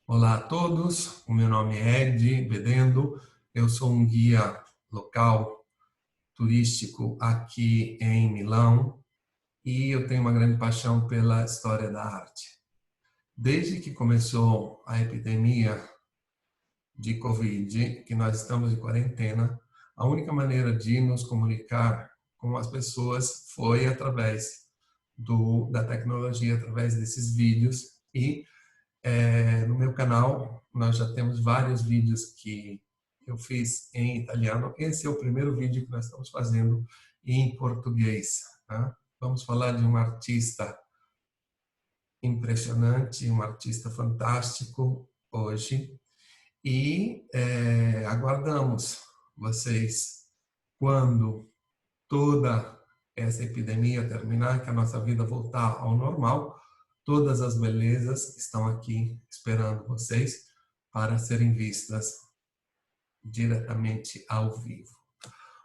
Olá a todos, o meu nome é Ed Bedendo, eu sou um guia local turístico aqui em Milão e eu tenho uma grande paixão pela história da arte. Desde que começou a epidemia de Covid, que nós estamos em quarentena, a única maneira de nos comunicar com as pessoas foi através da tecnologia, através desses vídeos e no meu canal, nós já temos vários vídeos que eu fiz em italiano. Esse é o primeiro vídeo que nós estamos fazendo em português. Tá? Vamos falar de um artista impressionante, um artista fantástico hoje. E aguardamos vocês quando toda essa epidemia terminar, que a nossa vida voltar ao normal. Todas as belezas estão aqui esperando vocês para serem vistas diretamente ao vivo.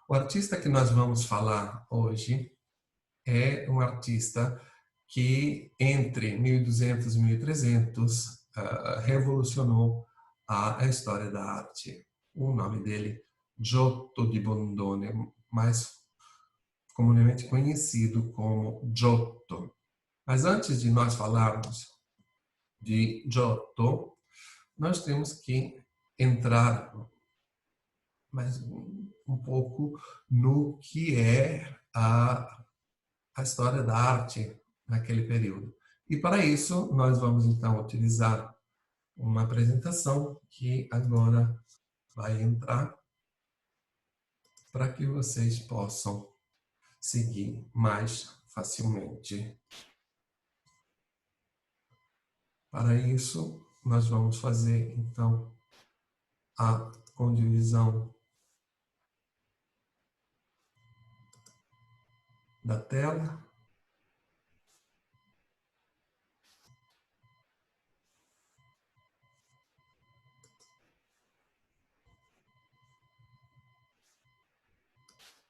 O artista que nós vamos falar hoje é um artista que entre 1200 e 1300 revolucionou a história da arte. O nome dele, Giotto di Bondone, mais comumente conhecido como Giotto. Mas antes de nós falarmos de Giotto, nós temos que entrar mais um pouco no que é a história da arte naquele período. E para isso, nós vamos então utilizar uma apresentação que agora vai entrar para que vocês possam seguir mais facilmente. Para isso, nós vamos fazer, então, a condivisão da tela.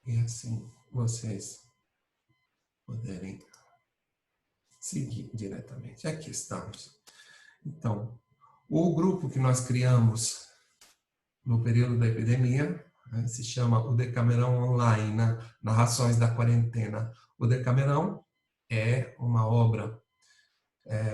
E assim vocês poderem seguir diretamente. Aqui estamos. Então, o grupo que nós criamos no período da epidemia se chama o Decamerão Online, Narrações da Quarentena. O Decamerão é uma obra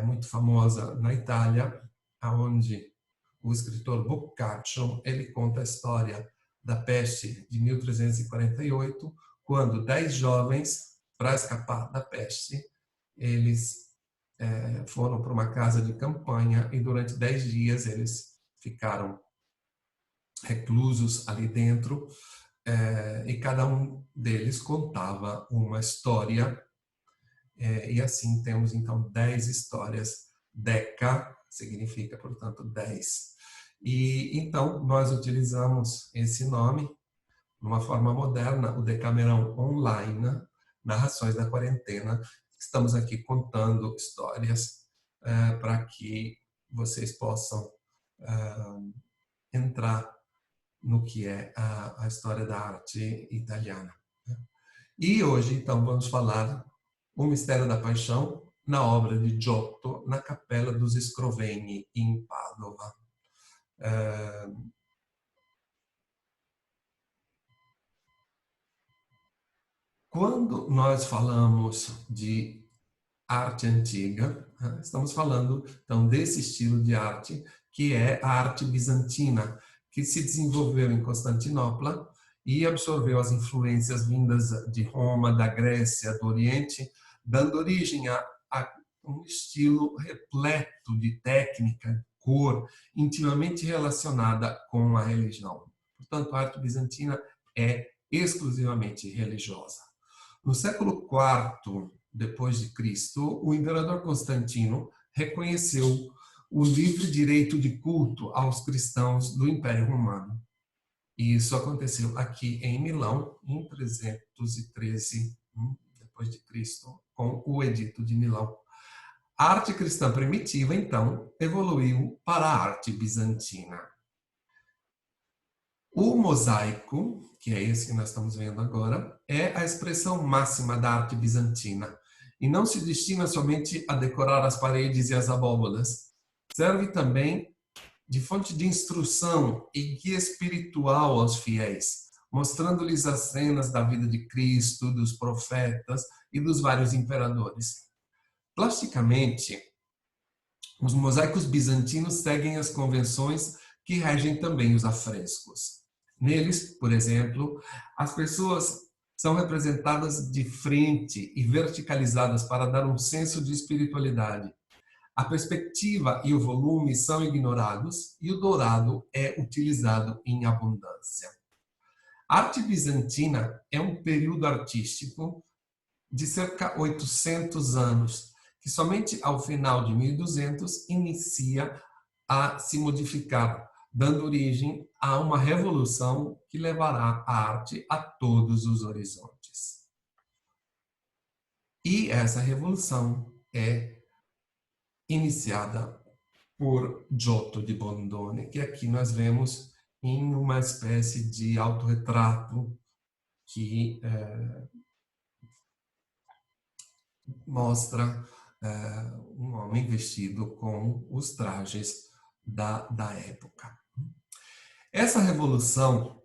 muito famosa na Itália, onde o escritor Boccaccio ele conta a história da peste de 1348, quando 10 jovens, para escapar da peste, eles foram para uma casa de campanha e durante 10 dias eles ficaram reclusos ali dentro e cada um deles contava uma história e assim temos então 10 histórias. Deca significa, portanto, 10. E então nós utilizamos esse nome numa forma moderna, o Decamerão Online, Narrações da Quarentena. Estamos aqui contando histórias para que vocês possam entrar no que é a história da arte italiana. E hoje, então, vamos falar o Mistério da Paixão na obra de Giotto, na Capela dos Scrovegni, em Padova. Quando nós falamos de arte antiga, estamos falando então desse estilo de arte que é a arte bizantina, que se desenvolveu em Constantinopla e absorveu as influências vindas de Roma, da Grécia, do Oriente, dando origem a um estilo repleto de técnica, cor, intimamente relacionada com a religião. Portanto, a arte bizantina é exclusivamente religiosa. No século IV depois de Cristo, o imperador Constantino reconheceu o livre direito de culto aos cristãos do Império Romano. E isso aconteceu aqui em Milão, em 313 depois de Cristo, com o Edito de Milão. A arte cristã primitiva, então, evoluiu para a arte bizantina. O mosaico, que é esse que nós estamos vendo agora, é a expressão máxima da arte bizantina e não se destina somente a decorar as paredes e as abóbadas. Serve também de fonte de instrução e guia espiritual aos fiéis, mostrando-lhes as cenas da vida de Cristo, dos profetas e dos vários imperadores. Plasticamente, os mosaicos bizantinos seguem as convenções que regem também os afrescos. Neles, por exemplo, as pessoas são representadas de frente e verticalizadas para dar um senso de espiritualidade. A perspectiva e o volume são ignorados e o dourado é utilizado em abundância. A arte bizantina é um período artístico de cerca de 800 anos, que somente ao final de 1200 inicia a se modificar, dando origem a uma revolução que levará a arte a todos os horizontes. E essa revolução é iniciada por Giotto di Bondone, que aqui nós vemos em uma espécie de autorretrato que mostra um homem vestido com os trajes da época. Essa revolução,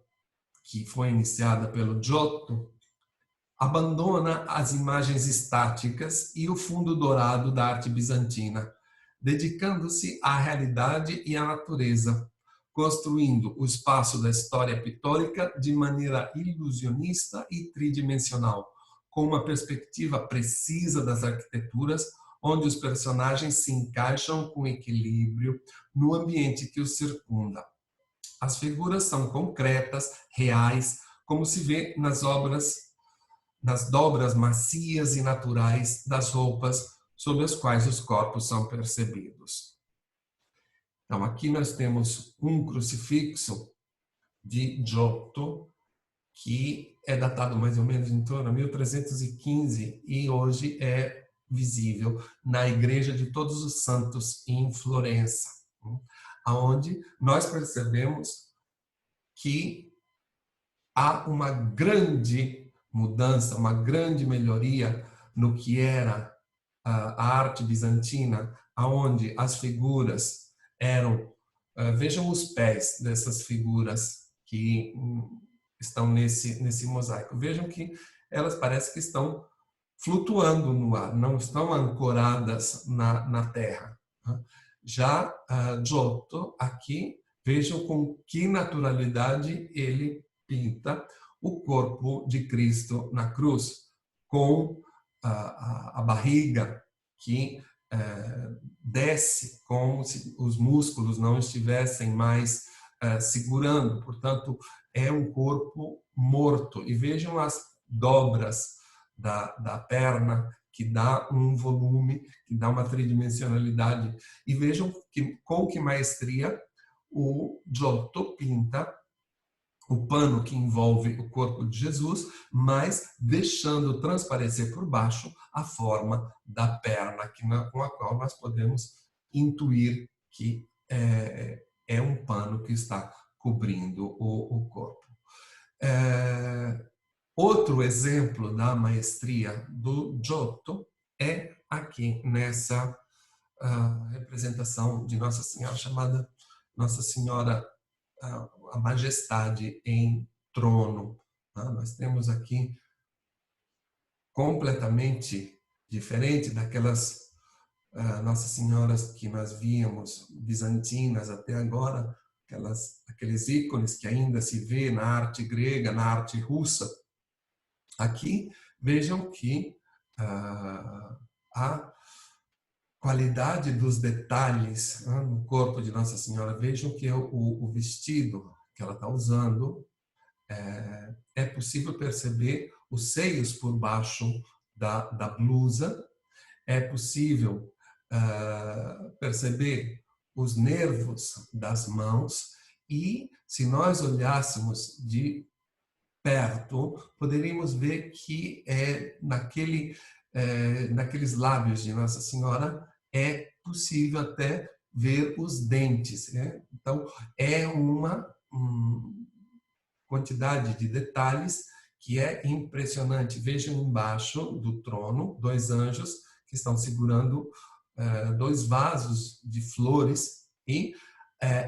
que foi iniciada pelo Giotto, abandona as imagens estáticas e o fundo dourado da arte bizantina, dedicando-se à realidade e à natureza, construindo o espaço da história pictórica de maneira ilusionista e tridimensional, com uma perspectiva precisa das arquiteturas, onde os personagens se encaixam com equilíbrio no ambiente que os circunda. As figuras são concretas, reais, como se vê nas dobras macias e naturais das roupas sob as quais os corpos são percebidos. Então, aqui nós temos um crucifixo de Giotto, que é datado mais ou menos em torno de 1315 e hoje é visível na Igreja de Todos os Santos em Florença, onde nós percebemos que há uma grande mudança, uma grande melhoria no que era a arte bizantina, onde as figuras eram, vejam os pés dessas figuras que estão nesse mosaico. Vejam que elas parecem que estão flutuando no ar, não estão ancoradas na terra. Já Giotto, aqui, vejam com que naturalidade ele pinta o corpo de Cristo na cruz, com a barriga que desce, como se os músculos não estivessem mais segurando. Portanto, é um corpo morto. E vejam as dobras da perna, que dá um volume, que dá uma tridimensionalidade. E vejam com que maestria o Giotto pinta o pano que envolve o corpo de Jesus, mas deixando transparecer por baixo a forma da perna, com a qual nós podemos intuir que é um pano que está cobrindo o corpo. Outro exemplo da maestria do Giotto é aqui nessa representação de Nossa Senhora, chamada Nossa Senhora a Majestade em trono. Nós temos aqui completamente diferente daquelas Nossas Senhoras que nós víamos bizantinas até agora, aqueles ícones que ainda se vê na arte grega, na arte russa. Aqui, vejam que a qualidade dos detalhes no corpo de Nossa Senhora. Vejam que o vestido que ela está usando, é possível perceber os seios por baixo da blusa, é possível perceber os nervos das mãos e, se nós olhássemos de perto, poderíamos ver que naqueles lábios de Nossa Senhora é possível até ver os dentes. Então, é uma quantidade de detalhes que é impressionante. Vejam embaixo do trono, 2 anjos que estão segurando 2 vasos de flores e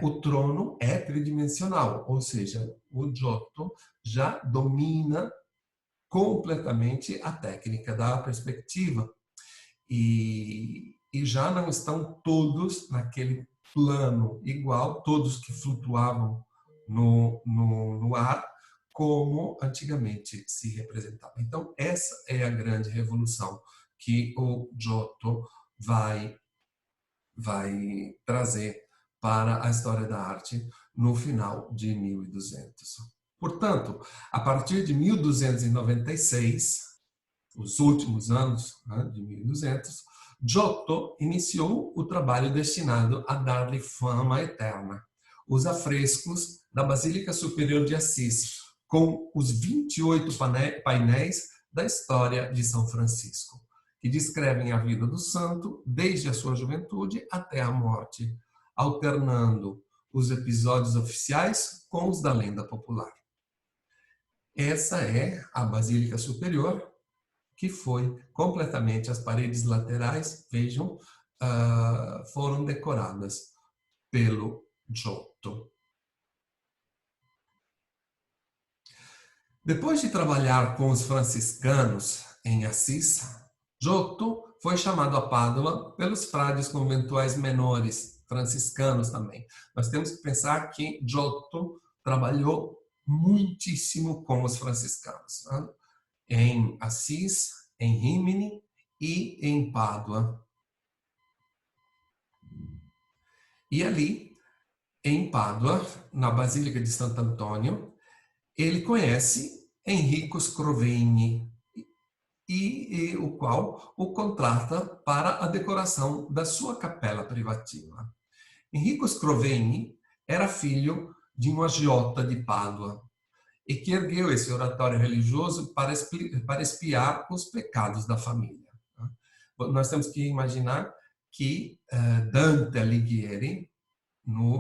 o trono é tridimensional, ou seja, o Giotto já domina completamente a técnica da perspectiva e já não estão todos naquele plano igual, todos que flutuavam no ar, como antigamente se representava. Então, essa é a grande revolução que o Giotto vai trazer para a história da arte no final de 1200. Portanto, a partir de 1296, os últimos anos, né, de 1200, Giotto iniciou o trabalho destinado a dar-lhe fama eterna. Os afrescos da Basílica Superior de Assis, com os 28 painéis da história de São Francisco, que descrevem a vida do santo desde a sua juventude até a morte, alternando os episódios oficiais com os da lenda popular. Essa é a Basílica Superior, que foi completamente, as paredes laterais, vejam, foram decoradas pelo Giotto. Depois de trabalhar com os franciscanos em Assis, Giotto foi chamado a Pádua pelos frades conventuais menores, franciscanos também. Nós temos que pensar que Giotto trabalhou muitíssimo com os franciscanos, né? Em Assis, em Rímini e em Pádua. E ali, em Pádua, na Basílica de Santo Antônio, ele conhece Enrico Scrovegni, e o qual o contrata para a decoração da sua capela privativa. Enrico Scrovegni era filho de um agiota de Pádua e que ergueu esse oratório religioso para espiar os pecados da família. Nós temos que imaginar que Dante Alighieri,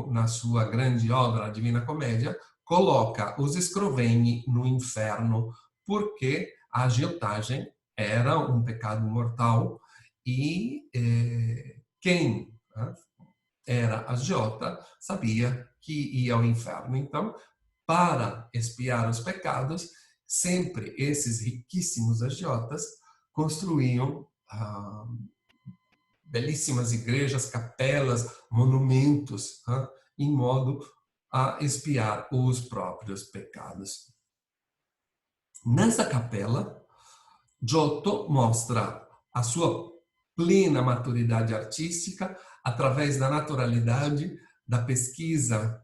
na sua grande obra, a Divina Comédia, coloca os Scrovegni no inferno, porque a agiotagem era um pecado mortal e quem era agiota sabia que ia ao inferno. Então, para expiar os pecados, sempre esses riquíssimos agiotas construíam belíssimas igrejas, capelas, monumentos, em modo a expiar os próprios pecados. Nessa capela, Giotto mostra a sua plena maturidade artística através da naturalidade, da pesquisa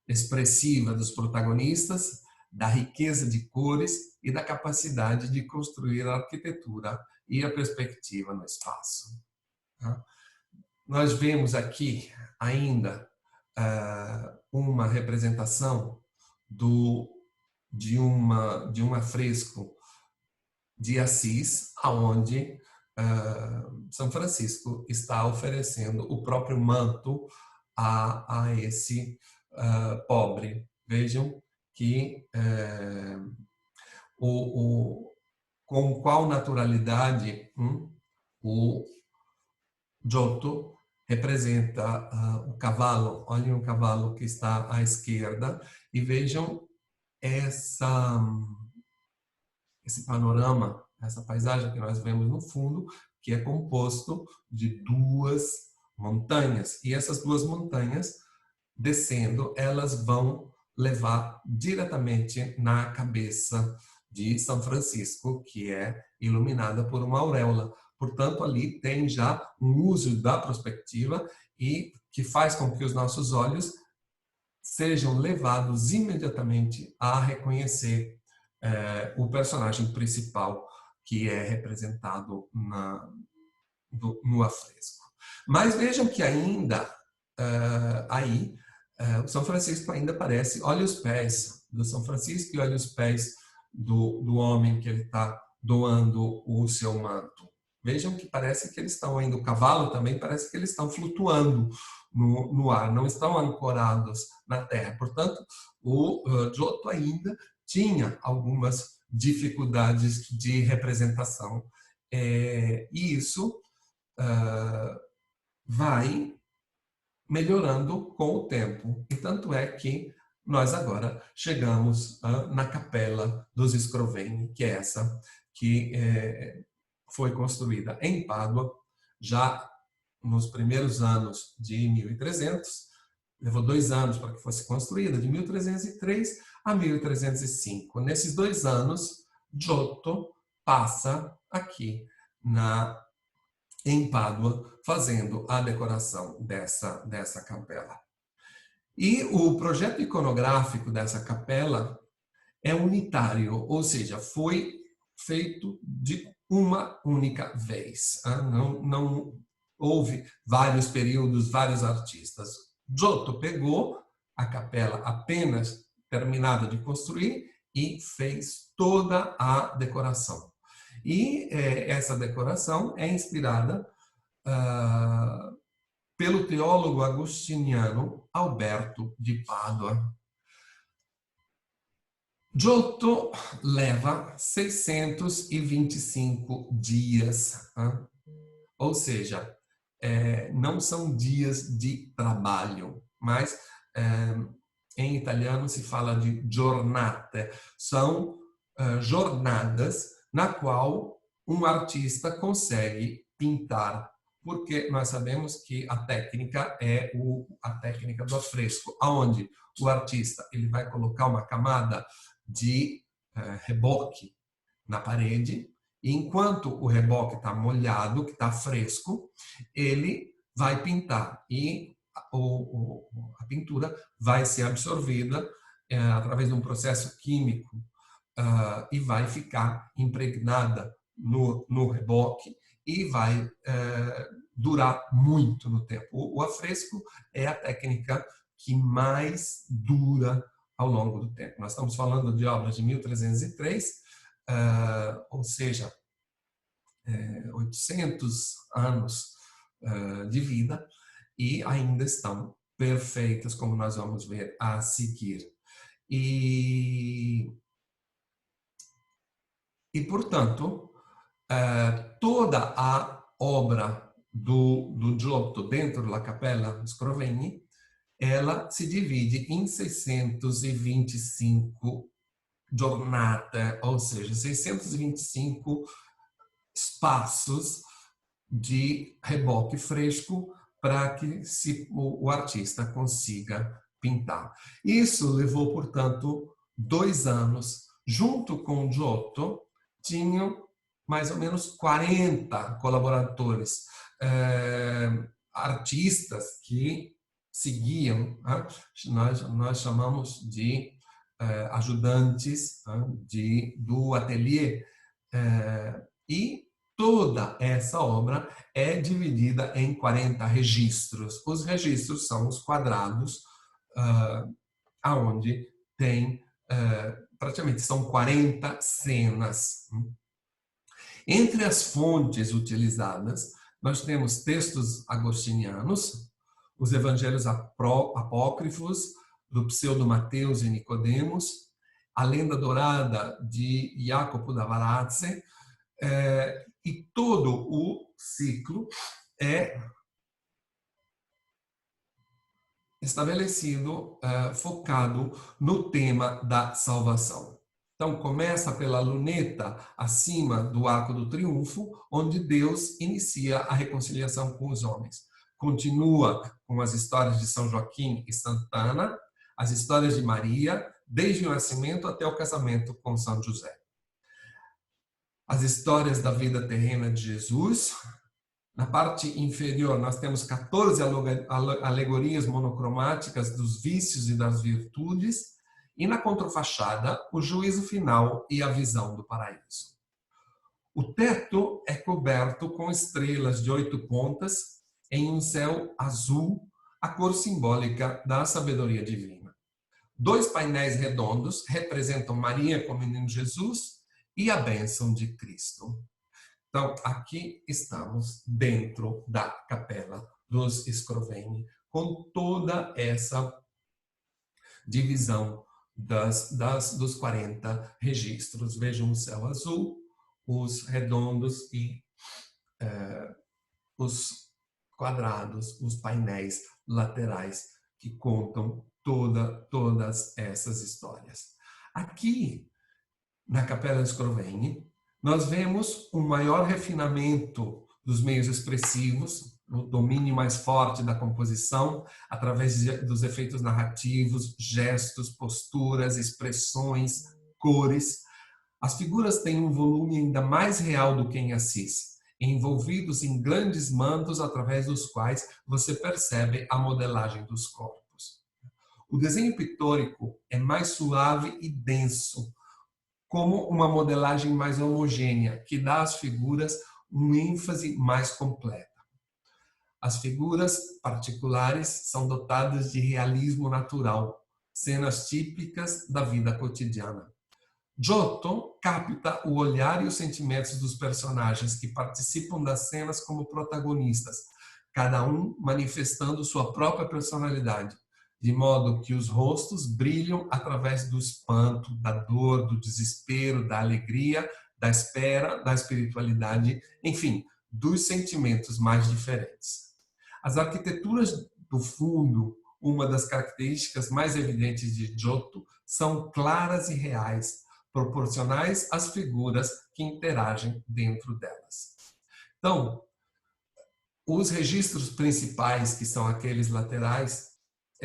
expressiva dos protagonistas, da riqueza de cores e da capacidade de construir a arquitetura e a perspectiva no espaço. Nós vemos aqui ainda uma representação de um afresco de Assis, onde São Francisco está oferecendo o próprio manto a esse pobre. Vejam que com qual naturalidade o Giotto representa o cavalo. Olhem o cavalo que está à esquerda e vejam esse panorama, essa paisagem que nós vemos no fundo, que é composto de duas montanhas. E essas duas montanhas, descendo, elas vão levar diretamente na cabeça de São Francisco, que é iluminada por uma auréola. Portanto, ali tem já um uso da perspectiva e que faz com que os nossos olhos sejam levados imediatamente a reconhecer o personagem principal que é representado no afresco. Mas vejam que ainda aí o São Francisco ainda aparece. Olha os pés do São Francisco e olha os pés do homem que ele está doando o seu manto. Vejam que parece que eles estão ainda, o cavalo também parece que eles estão flutuando no ar, não estão ancorados na terra. Portanto, o Giotto ainda tinha algumas dificuldades de representação. E isso vai melhorando com o tempo. E tanto é que nós agora chegamos na Capela dos Scrovegni, que é essa que foi construída em Pádua, já nos primeiros anos de 1300, levou 2 anos para que fosse construída, de 1303 a 1305. Nesses 2 anos, Giotto passa aqui em Pádua, fazendo a decoração dessa capela. E o projeto iconográfico dessa capela é unitário, ou seja, foi feito de uma única vez. Não houve vários períodos, vários artistas. Giotto pegou a capela apenas terminada de construir e fez toda a decoração. E essa decoração é inspirada pelo teólogo agostiniano Alberto de Pádua. Giotto leva 625 dias, ou seja, não são dias de trabalho, mas em italiano se fala de giornate, são jornadas na qual um artista consegue pintar, porque nós sabemos que a técnica é a técnica do afresco, onde o artista ele vai colocar uma camada de reboque na parede, e enquanto o reboque está molhado, que está fresco, ele vai pintar e a pintura vai ser absorvida através de um processo químico e vai ficar impregnada no reboque e vai durar muito no tempo. O afresco é a técnica que mais dura ao longo do tempo. Nós estamos falando de obras de 1303, ou seja, 800 anos de vida, e ainda estão perfeitas, como nós vamos ver a seguir. E portanto, toda a obra do Giotto dentro da Capella Scrovegni, ela se divide em 625 giornate, ou seja, 625 espaços de reboque fresco para que o artista consiga pintar. Isso levou, portanto, 2 anos. Junto com o Giotto, tinham mais ou menos 40 colaboradores, artistas que seguiam, nós chamamos de ajudantes do ateliê, e toda essa obra é dividida em 40 registros. Os registros são os quadrados, aonde tem, praticamente são 40 cenas. Entre as fontes utilizadas, nós temos textos agostinianos, os evangelhos apócrifos do Pseudo-Mateus e Nicodemos, a lenda dourada de Jacopo da Varazze, e todo o ciclo é estabelecido, focado no tema da salvação. Então, começa pela luneta acima do Arco do Triunfo, onde Deus inicia a reconciliação com os homens. Continua com as histórias de São Joaquim e Santa Ana, as histórias de Maria, desde o nascimento até o casamento com São José. As histórias da vida terrena de Jesus. Na parte inferior, nós temos 14 alegorias monocromáticas dos vícios e das virtudes, e na contrafachada, o juízo final e a visão do paraíso. O teto é coberto com estrelas de 8 pontas em um céu azul, a cor simbólica da sabedoria divina. 2 painéis redondos representam Maria com o menino Jesus e a bênção de Cristo. Então, aqui estamos dentro da Capella dos Scrovegni, com toda essa divisão dos 40 registros. Vejam o céu azul, os redondos e os quadrados, os painéis laterais que contam todas essas histórias. Aqui, na Capela Scrovegni, nós vemos um maior refinamento dos meios expressivos, o domínio mais forte da composição, através dos efeitos narrativos, gestos, posturas, expressões, cores. As figuras têm um volume ainda mais real do que em Assis, envolvidos em grandes mantos através dos quais você percebe a modelagem dos corpos. O desenho pictórico é mais suave e denso, como uma modelagem mais homogênea, que dá às figuras uma ênfase mais completa. As figuras particulares são dotadas de realismo natural, cenas típicas da vida cotidiana. Giotto capta o olhar e os sentimentos dos personagens que participam das cenas como protagonistas, cada um manifestando sua própria personalidade, de modo que os rostos brilham através do espanto, da dor, do desespero, da alegria, da espera, da espiritualidade, enfim, dos sentimentos mais diferentes. As arquiteturas do fundo, uma das características mais evidentes de Giotto, são claras e reais, proporcionais às figuras que interagem dentro delas. Então, os registros principais, que são aqueles laterais,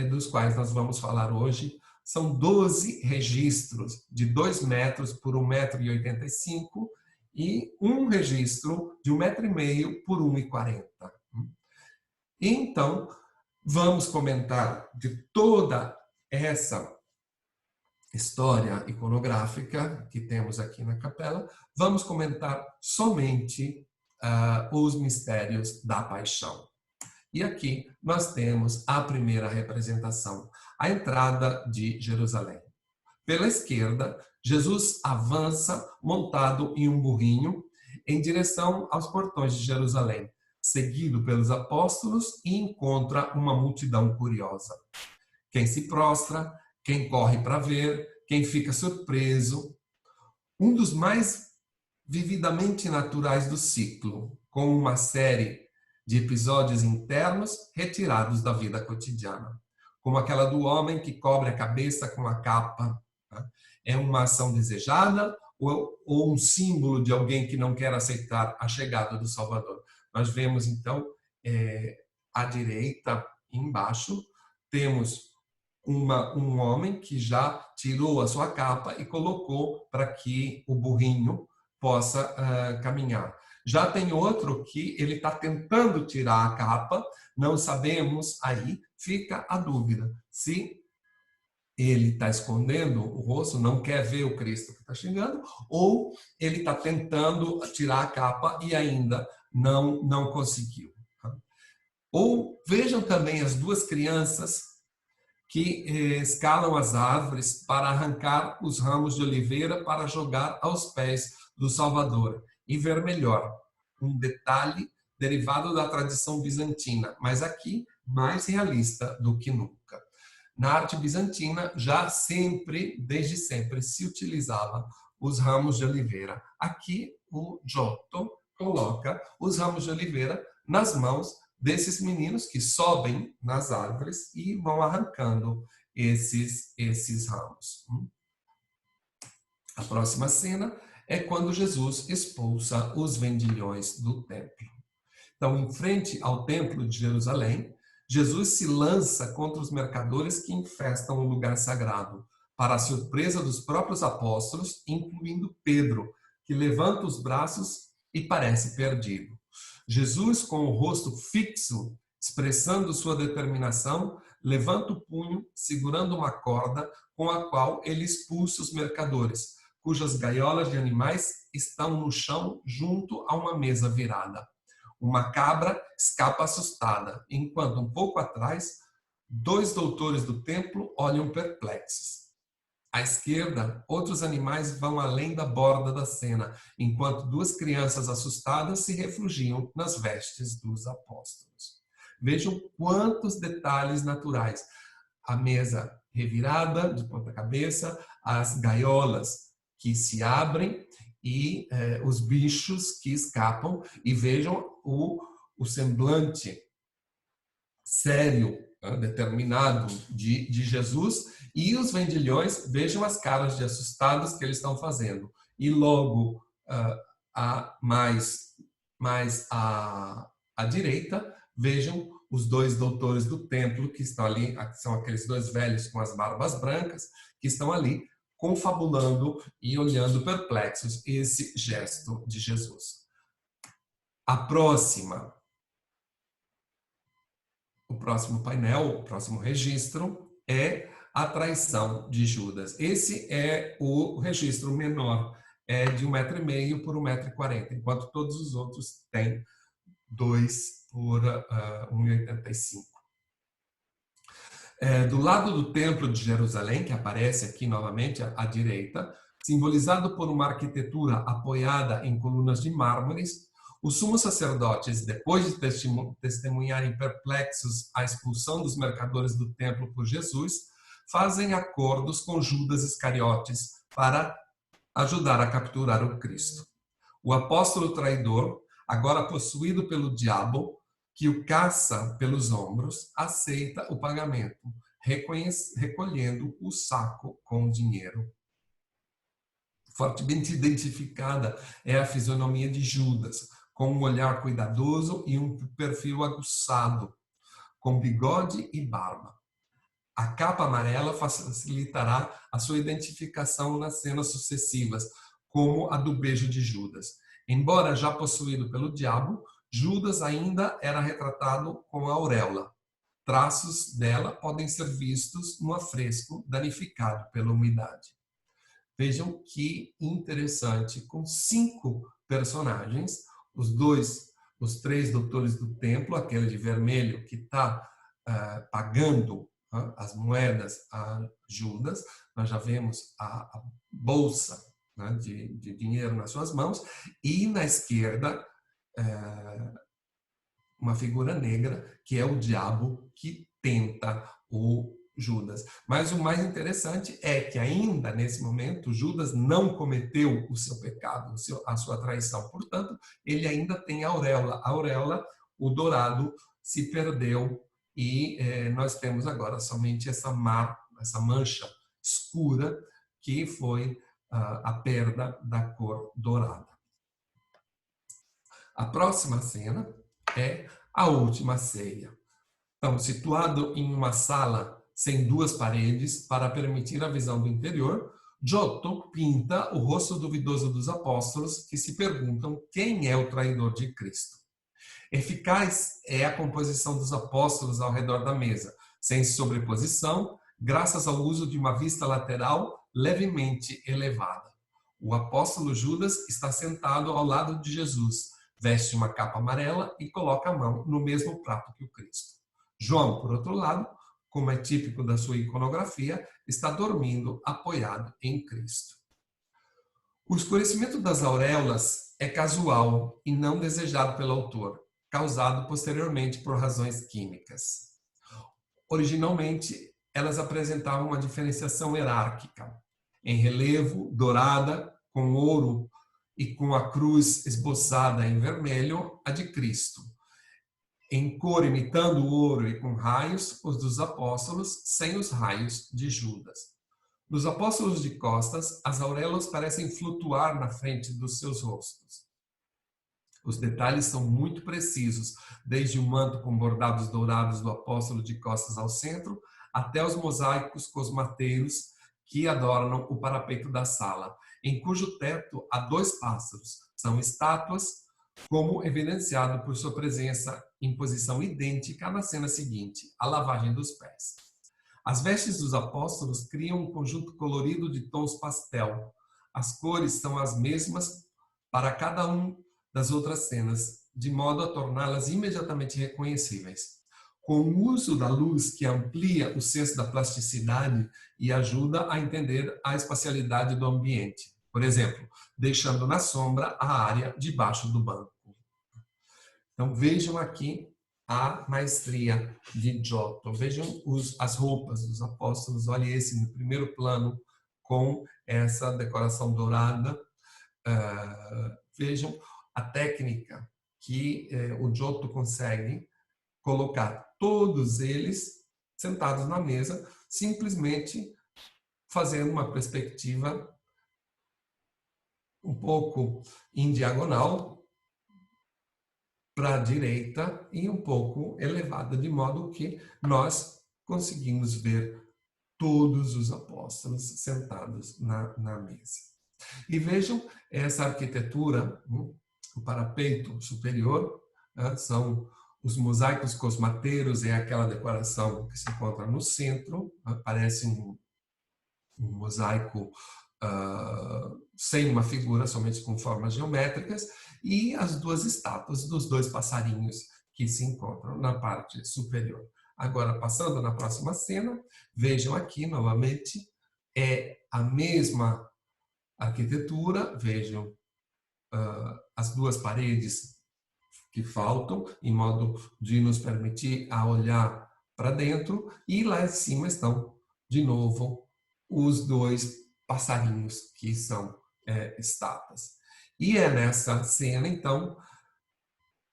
dos quais nós vamos falar hoje, são 12 registros de 2 metros por 1,85 m e um registro de 1,5 m por 1,40 m. Então, vamos comentar de toda essa história iconográfica que temos aqui na capela, vamos comentar somente os mistérios da paixão. E aqui nós temos a primeira representação, a entrada de Jerusalém. Pela esquerda, Jesus avança montado em um burrinho em direção aos portões de Jerusalém, seguido pelos apóstolos, e encontra uma multidão curiosa. Quem se prostra, quem corre para ver, quem fica surpreso. Um dos mais vividamente naturais do ciclo, com uma série de episódios internos retirados da vida cotidiana, como aquela do homem que cobre a cabeça com a capa. É uma ação desejada ou um símbolo de alguém que não quer aceitar a chegada do Salvador? Nós vemos, então, à direita, embaixo, temos um homem que já tirou a sua capa e colocou para que o burrinho possa caminhar. Já tem outro que ele está tentando tirar a capa, não sabemos, aí fica a dúvida se ele está escondendo o rosto, não quer ver o Cristo que está chegando, ou ele está tentando tirar a capa e ainda não conseguiu. Ou vejam também as duas crianças que escalam as árvores para arrancar os ramos de oliveira para jogar aos pés do Salvador. E ver melhor, um detalhe derivado da tradição bizantina, mas aqui mais realista do que nunca. Na arte bizantina, já sempre, desde sempre, se utilizava os ramos de oliveira. Aqui, o Giotto coloca os ramos de oliveira nas mãos desses meninos que sobem nas árvores e vão arrancando esses ramos. A próxima cena é quando Jesus expulsa os vendilhões do templo. Então, em frente ao templo de Jerusalém, Jesus se lança contra os mercadores que infestam o lugar sagrado, para a surpresa dos próprios apóstolos, incluindo Pedro, que levanta os braços e parece perdido. Jesus, com o rosto fixo, expressando sua determinação, levanta o punho, segurando uma corda com a qual ele expulsa os mercadores, cujas gaiolas de animais estão no chão junto a uma mesa virada. Uma cabra escapa assustada, enquanto um pouco atrás, 2 doutores do templo olham perplexos. À esquerda, outros animais vão além da borda da cena, enquanto 2 crianças assustadas se refugiam nas vestes dos apóstolos. Vejam quantos detalhes naturais. A mesa revirada de ponta cabeça, as gaiolas que se abrem e os bichos que escapam. E vejam o semblante sério determinado de Jesus, e os vendilhões, vejam as caras de assustados que eles estão fazendo. E logo mais à direita, vejam os dois doutores do templo que estão ali, são aqueles dois velhos com as barbas brancas, que estão ali confabulando e olhando perplexos esse gesto de Jesus. A próxima, o próximo painel, o próximo registro é a traição de Judas. Esse é o registro menor, é de 1,5 m por 1,40 m, enquanto todos os outros têm 2 por 1,85 m. Do lado do Templo de Jerusalém, que aparece aqui novamente à direita, simbolizado por uma arquitetura apoiada em colunas de mármores, os sumos sacerdotes, depois de testemunharem perplexos a expulsão dos mercadores do templo por Jesus, fazem acordos com Judas Iscariotes para ajudar a capturar o Cristo. O apóstolo traidor, agora possuído pelo diabo, que o caça pelos ombros, aceita o pagamento, recolhendo o saco com o dinheiro. Fortemente identificada é a fisionomia de Judas, com um olhar cuidadoso e um perfil aguçado, com bigode e barba. A capa amarela facilitará a sua identificação nas cenas sucessivas, como a do beijo de Judas. Embora já possuído pelo diabo, Judas ainda era retratado com a auréola. Traços dela podem ser vistos no afresco danificado pela umidade. Vejam que interessante, com 5 personagens, os 3 doutores do templo, aquele de vermelho que está pagando as moedas a Judas, nós já vemos a bolsa de dinheiro nas suas mãos, e na esquerda uma figura negra, que é o diabo que tenta o Judas. Mas o mais interessante é que ainda nesse momento Judas não cometeu o seu pecado, a sua traição. Portanto, ele ainda tem a auréola. A auréola, o dourado, se perdeu e nós temos agora somente essa mancha escura que foi a perda da cor dourada. A próxima cena é a última ceia. Então, situado em uma sala sem 2 paredes para permitir a visão do interior, Giotto pinta o rosto duvidoso dos apóstolos que se perguntam quem é o traidor de Cristo. Eficaz é a composição dos apóstolos ao redor da mesa, sem sobreposição, graças ao uso de uma vista lateral levemente elevada. O apóstolo Judas está sentado ao lado de Jesus, veste uma capa amarela e coloca a mão no mesmo prato que o Cristo. João, por outro lado, como é típico da sua iconografia, está dormindo apoiado em Cristo. O escurecimento das auréolas é casual e não desejado pelo autor, causado posteriormente por razões químicas. Originalmente, elas apresentavam uma diferenciação hierárquica, em relevo, dourada, com ouro e com a cruz esboçada em vermelho, a de Cristo. Em cor imitando o ouro e com raios, os dos apóstolos, sem os raios de Judas. Nos apóstolos de costas, as auréolas parecem flutuar na frente dos seus rostos. Os detalhes são muito precisos, desde o manto com bordados dourados do apóstolo de costas ao centro, até os mosaicos cosmateiros que adornam o parapeito da sala, em cujo teto há 2 pássaros. São estátuas, como evidenciado por sua presença em posição idêntica na cena seguinte, a lavagem dos pés. As vestes dos apóstolos criam um conjunto colorido de tons pastel. As cores são as mesmas para cada um das outras cenas, de modo a torná-las imediatamente reconhecíveis. Com o uso da luz que amplia o senso da plasticidade e ajuda a entender a espacialidade do ambiente. Por exemplo, deixando na sombra a área debaixo do banco. Então vejam aqui a maestria de Giotto. Vejam as roupas dos apóstolos. Olha esse no primeiro plano com essa decoração dourada. Vejam a técnica que o Giotto consegue colocar todos eles sentados na mesa, simplesmente fazendo uma perspectiva um pouco em diagonal para a direita e um pouco elevada, de modo que nós conseguimos ver todos os apóstolos sentados na mesa. E vejam essa arquitetura, o parapeito superior, são os mosaicos cosmateiros, é aquela decoração que se encontra no centro, parece um mosaico sem uma figura, somente com formas geométricas, e as duas estátuas dos dois passarinhos que se encontram na parte superior. Agora, passando na próxima cena, vejam aqui novamente, é a mesma arquitetura, vejam as duas paredes que faltam, em modo de nos permitir a olhar para dentro, e lá em cima estão, de novo, os dois passarinhos que são estátuas. E é nessa cena, então,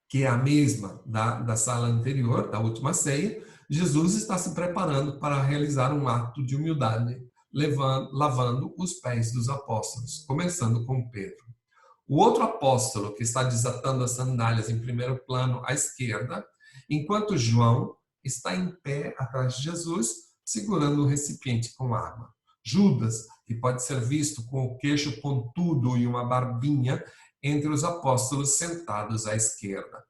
que é a mesma da sala anterior, da última ceia, Jesus está se preparando para realizar um ato de humildade, lavando os pés dos apóstolos, começando com Pedro. O outro apóstolo que está desatando as sandálias em primeiro plano à esquerda, enquanto João está em pé atrás de Jesus, segurando um recipiente com água. Judas, que pode ser visto com o queixo pontudo e uma barbinha, entre os apóstolos sentados à esquerda.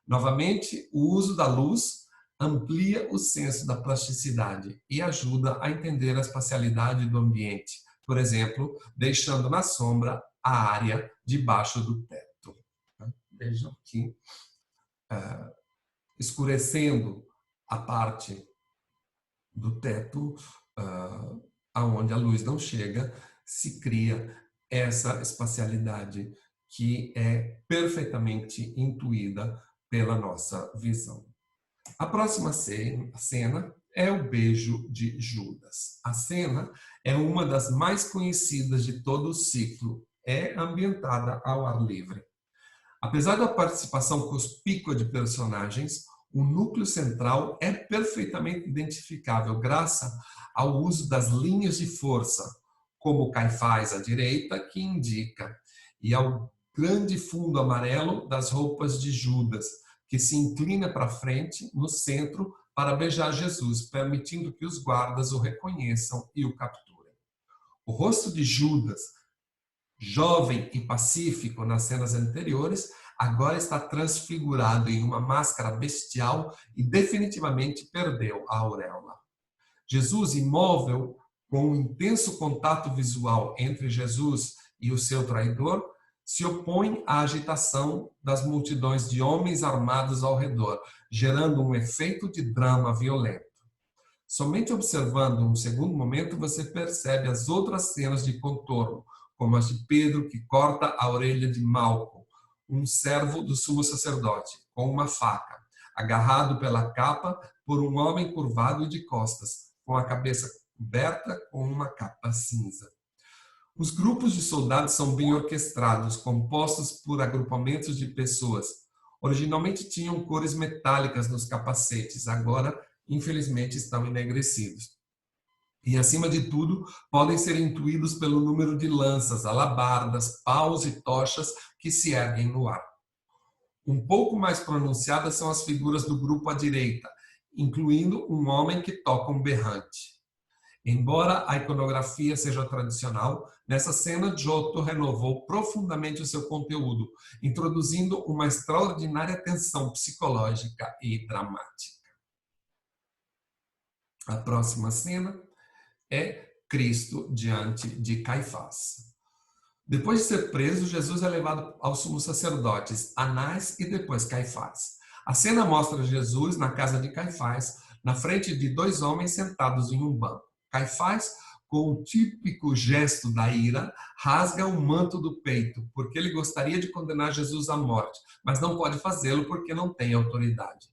Novamente, o uso da luz amplia o senso da plasticidade e ajuda a entender a espacialidade do ambiente, por exemplo, deixando na sombra a área debaixo do teto. Vejam aqui, escurecendo a parte do teto, aonde a luz não chega, se cria essa espacialidade que é perfeitamente intuída pela nossa visão. A próxima cena é o beijo de Judas. A cena é uma das mais conhecidas de todo o ciclo. É ambientada ao ar livre. Apesar da participação conspícua de personagens, o núcleo central é perfeitamente identificável graças ao uso das linhas de força, como Caifás à direita, que indica, e ao grande fundo amarelo das roupas de Judas, que se inclina para frente, no centro, para beijar Jesus, permitindo que os guardas o reconheçam e o capturem. O rosto de Judas, jovem e pacífico nas cenas anteriores, agora está transfigurado em uma máscara bestial e definitivamente perdeu a auréola. Jesus, imóvel, com um intenso contato visual entre Jesus e o seu traidor, se opõe à agitação das multidões de homens armados ao redor, gerando um efeito de drama violento. Somente observando um segundo momento, você percebe as outras cenas de contorno, como as de Pedro, que corta a orelha de Malco, um servo do sumo sacerdote, com uma faca, agarrado pela capa por um homem curvado e de costas, com a cabeça coberta com uma capa cinza. Os grupos de soldados são bem orquestrados, compostos por agrupamentos de pessoas. Originalmente tinham cores metálicas nos capacetes, agora, infelizmente, estão enegrecidos. E, acima de tudo, podem ser intuídos pelo número de lanças, alabardas, paus e tochas que se erguem no ar. Um pouco mais pronunciadas são as figuras do grupo à direita, incluindo um homem que toca um berrante. Embora a iconografia seja tradicional, nessa cena Giotto renovou profundamente o seu conteúdo, introduzindo uma extraordinária tensão psicológica e dramática. A próxima cena é Cristo diante de Caifás. Depois de ser preso, Jesus é levado aos sumos sacerdotes, Anás e depois Caifás. A cena mostra Jesus na casa de Caifás, na frente de dois homens sentados em um banco. Caifás, com o típico gesto da ira, rasga o manto do peito, porque ele gostaria de condenar Jesus à morte, mas não pode fazê-lo porque não tem autoridade.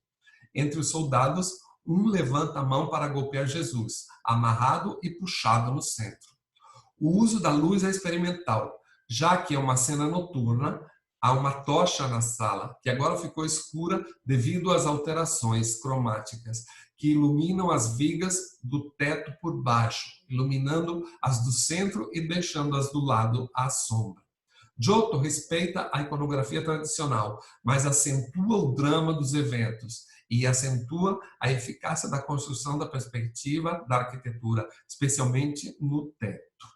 Entre os soldados, um levanta a mão para golpear Jesus, amarrado e puxado no centro. O uso da luz é experimental, já que é uma cena noturna, há uma tocha na sala, que agora ficou escura devido às alterações cromáticas, que iluminam as vigas do teto por baixo, iluminando as do centro e deixando as do lado à sombra. Giotto respeita a iconografia tradicional, mas acentua o drama dos eventos e acentua a eficácia da construção da perspectiva da arquitetura, especialmente no teto.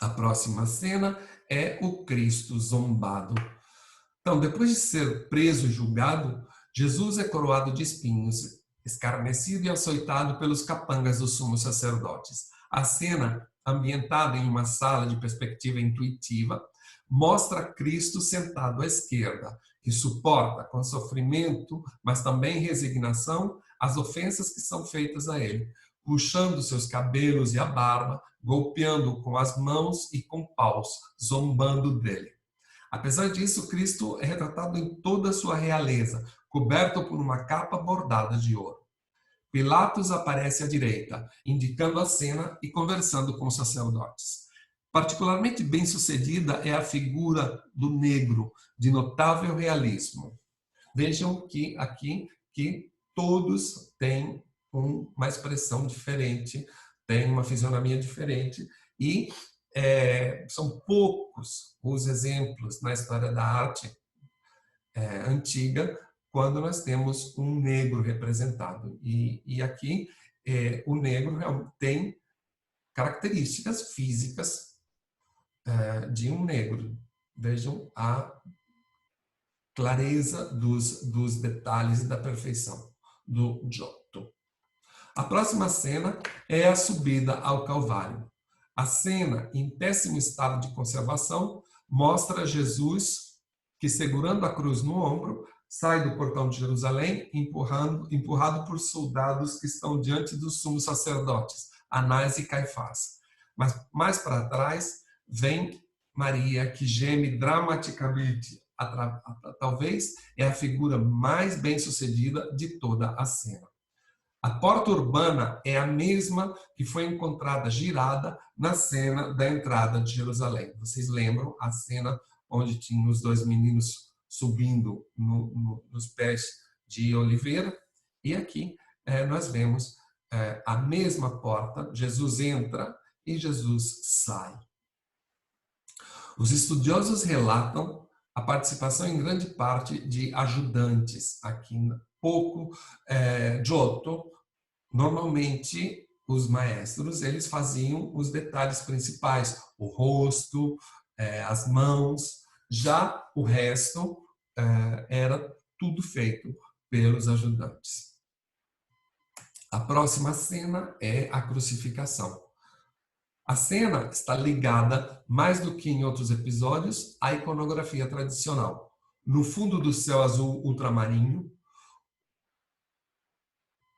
A próxima cena é o Cristo zombado. Então, depois de ser preso e julgado, Jesus é coroado de espinhos, escarnecido e açoitado pelos capangas dos sumos sacerdotes. A cena, ambientada em uma sala de perspectiva intuitiva, mostra Cristo sentado à esquerda, que suporta com sofrimento, mas também resignação, as ofensas que são feitas a ele, puxando seus cabelos e a barba, golpeando com as mãos e com paus, zombando dele. Apesar disso, Cristo é retratado em toda a sua realeza, coberto por uma capa bordada de ouro. Pilatos aparece à direita, indicando a cena e conversando com os sacerdotes. Particularmente bem sucedida é a figura do negro, de notável realismo. Vejam que aqui que todos têm uma expressão diferente, têm uma fisionomia diferente e são poucos os exemplos na história da arte antiga quando nós temos um negro representado. E aqui o negro tem características físicas de um negro. Vejam a clareza dos detalhes e da perfeição do Giotto. A próxima cena é a subida ao Calvário. A cena, em péssimo estado de conservação, mostra Jesus que, segurando a cruz no ombro, sai do portão de Jerusalém, empurrado por soldados que estão diante dos sumos sacerdotes, Anás e Caifás. Mas mais para trás vem Maria, que geme dramaticamente. Talvez é a figura mais bem-sucedida de toda a cena. A porta urbana é a mesma que foi encontrada girada na cena da entrada de Jerusalém. Vocês lembram a cena onde tinha os dois meninos subindo nos pés de oliveira? E aqui nós vemos a mesma porta, Jesus entra e Jesus sai. Os estudiosos relatam a participação em grande parte de ajudantes aqui. Pouco Giotto, normalmente os maestros, eles faziam os detalhes principais, o rosto, as mãos, já o resto era tudo feito pelos ajudantes. A próxima cena é a crucificação. A cena está ligada, mais do que em outros episódios, à iconografia tradicional. No fundo do céu azul ultramarinho,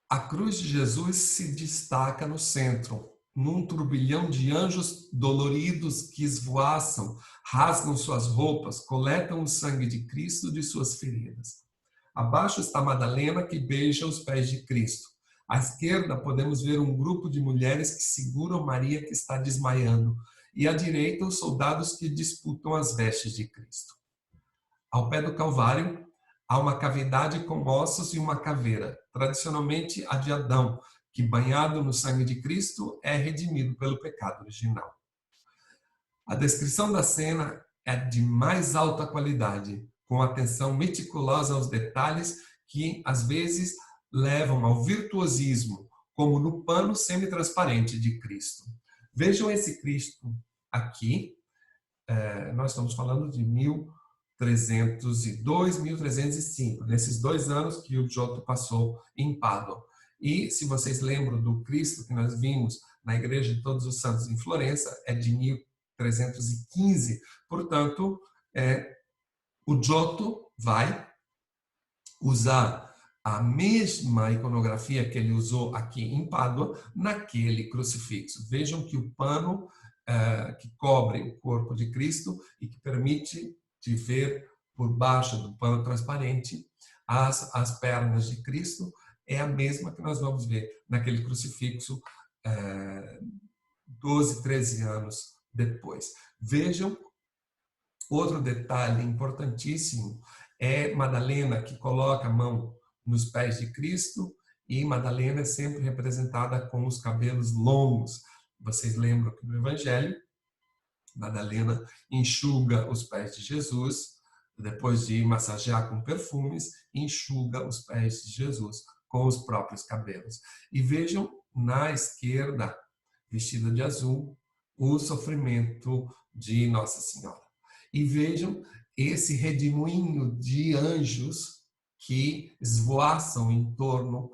a cruz de Jesus se destaca no centro, num turbilhão de anjos doloridos que esvoaçam, rasgam suas roupas, coletam o sangue de Cristo de suas feridas. Abaixo está Madalena, que beija os pés de Cristo. À esquerda podemos ver um grupo de mulheres que seguram Maria, que está desmaiando, e à direita os soldados que disputam as vestes de Cristo. Ao pé do Calvário, há uma cavidade com ossos e uma caveira, tradicionalmente a de Adão, que, banhado no sangue de Cristo, é redimido pelo pecado original. A descrição da cena é de mais alta qualidade, com atenção meticulosa aos detalhes que, às vezes, levam ao virtuosismo, como no pano semitransparente de Cristo. Vejam esse Cristo aqui, nós estamos falando de 1302, 1305, nesses 2 anos que o Giotto passou em Pádua. E, se vocês lembram do Cristo que nós vimos na Igreja de Todos os Santos em Florença, é de 1315. Portanto, o Giotto vai usar a mesma iconografia que ele usou aqui em Pádua naquele crucifixo. Vejam que o pano que cobre o corpo de Cristo e que permite de ver por baixo do pano transparente as pernas de Cristo é a mesma que nós vamos ver naquele crucifixo 12, 13 anos depois. Vejam, outro detalhe importantíssimo é Madalena, que coloca a mão nos pés de Cristo e Madalena é sempre representada com os cabelos longos. Vocês lembram que no Evangelho, Madalena enxuga os pés de Jesus, depois de massagear com perfumes, enxuga os pés de Jesus com os próprios cabelos. E vejam na esquerda, vestida de azul, o sofrimento de Nossa Senhora. E vejam esse redemoinho de anjos que esvoaçam em torno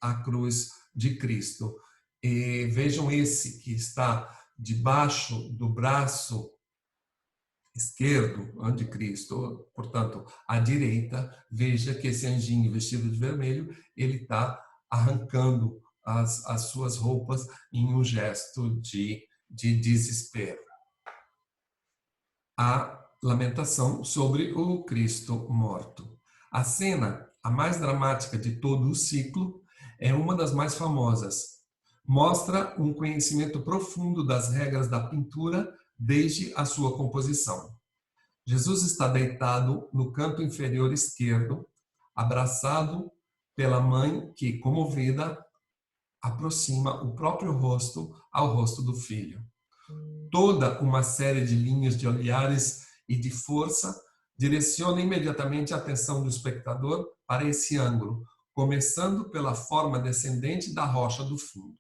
à cruz de Cristo. E vejam esse que está debaixo do braço esquerdo de Cristo, portanto, à direita, veja que esse anjinho vestido de vermelho, ele está arrancando as suas roupas em um gesto de desespero. A lamentação sobre o Cristo morto. A cena, a mais dramática de todo o ciclo, é uma das mais famosas. Mostra um conhecimento profundo das regras da pintura desde a sua composição. Jesus está deitado no canto inferior esquerdo, abraçado pela mãe que, comovida, aproxima o próprio rosto ao rosto do filho. Toda uma série de linhas de olhares e de força direciona imediatamente a atenção do espectador para esse ângulo, começando pela forma descendente da rocha do fundo.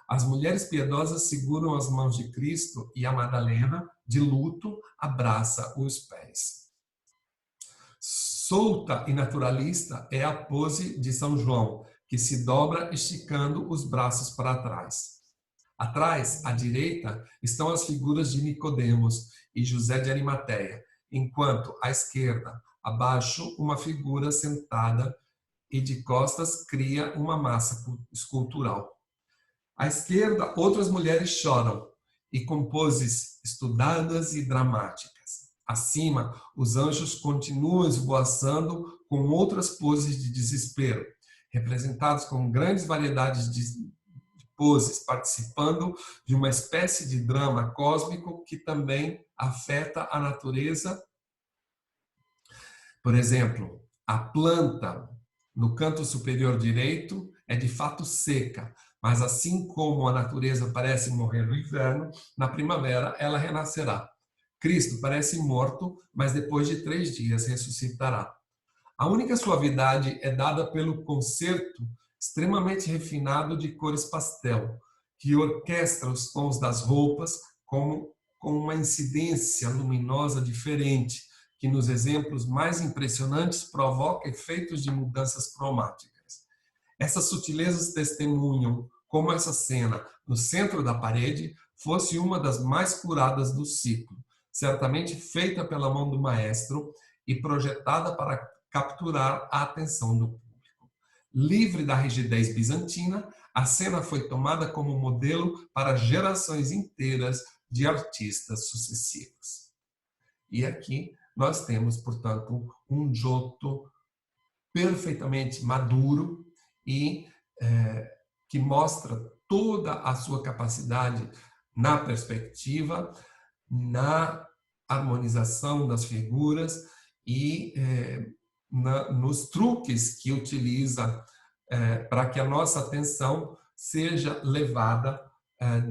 As mulheres piedosas seguram as mãos de Cristo e a Madalena, de luto, abraça os pés. Solta e naturalista é a pose de São João, que se dobra esticando os braços para trás. Atrás, à direita, estão as figuras de Nicodemos e José de Arimateia, enquanto à esquerda, abaixo, uma figura sentada e de costas cria uma massa escultural. À esquerda, outras mulheres choram, e com poses estudadas e dramáticas. Acima, os anjos continuam esvoaçando com outras poses de desespero, representados com grandes variedades de poses, participando de uma espécie de drama cósmico que também afeta a natureza. Por exemplo, a planta no canto superior direito é de fato seca, mas assim como a natureza parece morrer no inverno, na primavera ela renascerá. Cristo parece morto, mas depois de 3 dias ressuscitará. A única suavidade é dada pelo concerto extremamente refinado de cores pastel, que orquestra os tons das roupas com uma incidência luminosa diferente, que nos exemplos mais impressionantes provoca efeitos de mudanças cromáticas. Essas sutilezas testemunham como essa cena, no centro da parede, fosse uma das mais curadas do ciclo, certamente feita pela mão do maestro e projetada para capturar a atenção do público. Livre da rigidez bizantina, a cena foi tomada como modelo para gerações inteiras de artistas sucessivos. E aqui nós temos, portanto, um Giotto perfeitamente maduro e que mostra toda a sua capacidade na perspectiva, na harmonização das figuras e nos truques que utiliza para que a nossa atenção seja levada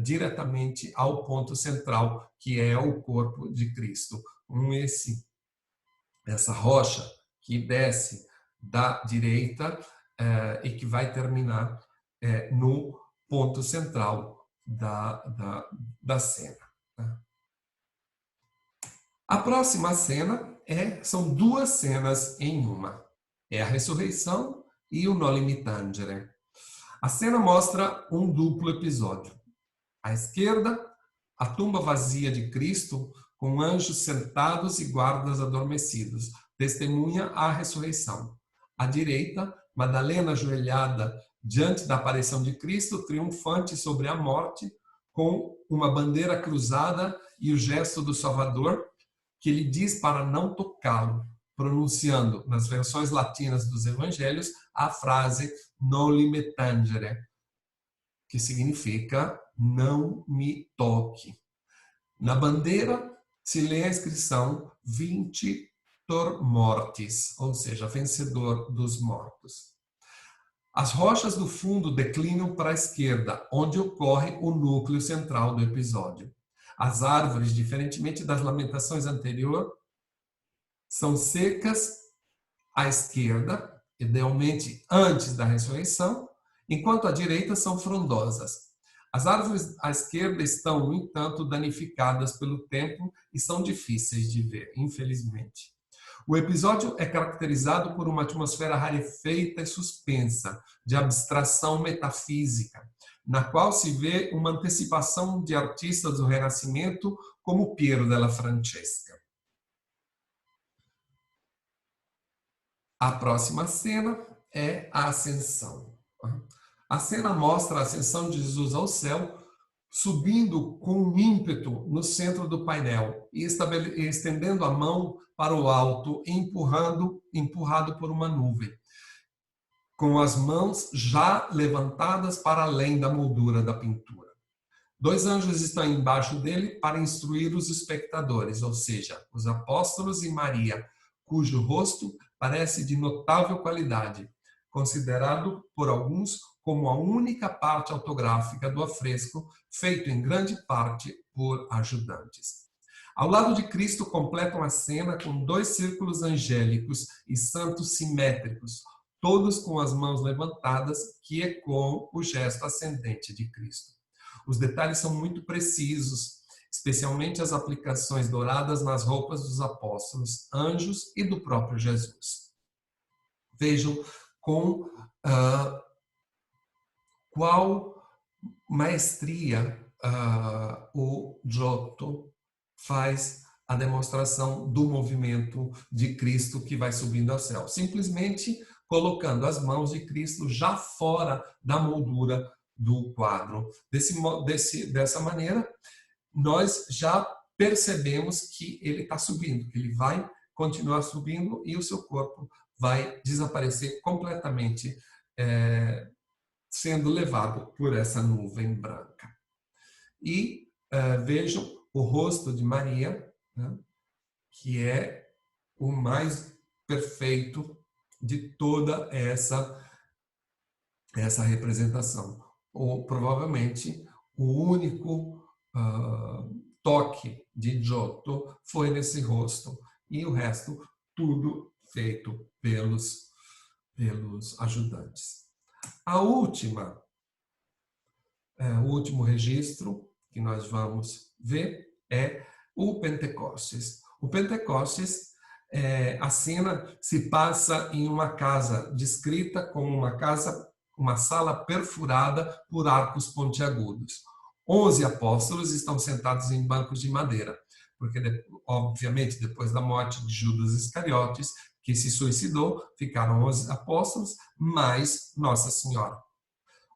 diretamente ao ponto central, que é o corpo de Cristo. Essa rocha que desce da direita e que vai terminar no ponto central da cena. A próxima cena são 2 cenas em uma. É a ressurreição e o Noli Me Tangere. A cena mostra um duplo episódio. À esquerda, a tumba vazia de Cristo, com anjos sentados e guardas adormecidos, testemunha a ressurreição. À direita, Madalena ajoelhada diante da aparição de Cristo, triunfante sobre a morte, com uma bandeira cruzada e o gesto do Salvador, que lhe diz para não tocá-lo, pronunciando nas versões latinas dos evangelhos a frase Noli Me Tangere, que significa não me toque. Na bandeira se lê a inscrição 20 Victor Mortis, ou seja, vencedor dos mortos. As rochas do fundo declinam para a esquerda, onde ocorre o núcleo central do episódio. As árvores, diferentemente das lamentações anteriores, são secas à esquerda, idealmente antes da ressurreição, enquanto à direita são frondosas. As árvores à esquerda estão, no entanto, danificadas pelo tempo e são difíceis de ver, infelizmente. O episódio é caracterizado por uma atmosfera rarefeita e suspensa, de abstração metafísica, na qual se vê uma antecipação de artistas do Renascimento como Piero della Francesca. A próxima cena é a ascensão. A cena mostra a ascensão de Jesus ao céu, subindo com um ímpeto no centro do painel e estendendo a mão para o alto, empurrado por uma nuvem, com as mãos já levantadas para além da moldura da pintura. 2 anjos estão embaixo dele para instruir os espectadores, ou seja, os apóstolos e Maria, cujo rosto parece de notável qualidade, considerado por alguns como a única parte autográfica do afresco, feito em grande parte por ajudantes. Ao lado de Cristo completam a cena com 2 círculos angélicos e santos simétricos, todos com as mãos levantadas, que ecoam o gesto ascendente de Cristo. Os detalhes são muito precisos, especialmente as aplicações douradas nas roupas dos apóstolos, anjos e do próprio Jesus. Vejam com qual maestria o Giotto faz a demonstração do movimento de Cristo que vai subindo ao céu, simplesmente colocando as mãos de Cristo já fora da moldura do quadro. Dessa maneira, nós já percebemos que ele está subindo, que ele vai continuar subindo e o seu corpo vai desaparecer completamente, sendo levado por essa nuvem branca. E vejam o rosto de Maria, né, que é o mais perfeito de toda essa representação. Ou provavelmente o único toque de Giotto foi nesse rosto, e o resto tudo feito pelos ajudantes. O último registro que nós vamos ver é o Pentecostes. O Pentecostes, a cena se passa em uma casa descrita como uma sala perfurada por arcos pontiagudos. 11 apóstolos estão sentados em bancos de madeira, porque, obviamente, depois da morte de Judas Iscariotes, que se suicidou, ficaram 11 apóstolos, mais Nossa Senhora.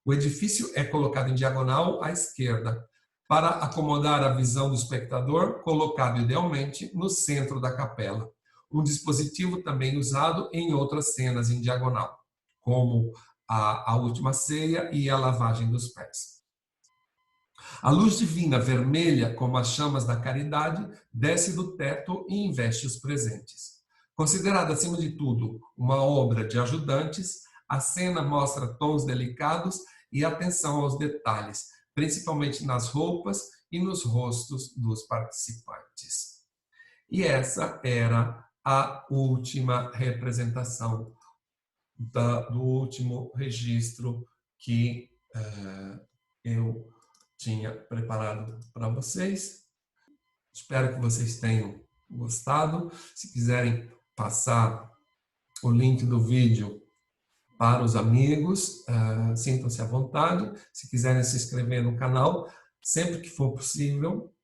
O edifício é colocado em diagonal à esquerda, para acomodar a visão do espectador, colocado idealmente no centro da capela. Um dispositivo também usado em outras cenas em diagonal, como a última ceia e a lavagem dos pés. A luz divina vermelha, como as chamas da caridade, desce do teto e investe os presentes. Considerada, acima de tudo, uma obra de ajudantes, a cena mostra tons delicados e atenção aos detalhes, principalmente nas roupas e nos rostos dos participantes. E essa era a última representação do último registro que eu tinha preparado para vocês. Espero que vocês tenham gostado. Se quiserem passar o link do vídeo para os amigos, sintam-se à vontade. Se quiserem se inscrever no canal, sempre que for possível,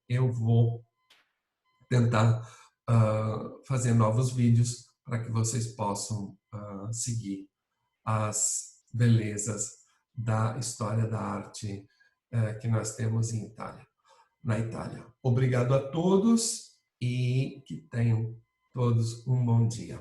eu vou tentar fazer novos vídeos para que vocês possam seguir as belezas da história da arte que nós temos na Itália. Obrigado a todos e que tenham todos um bom dia.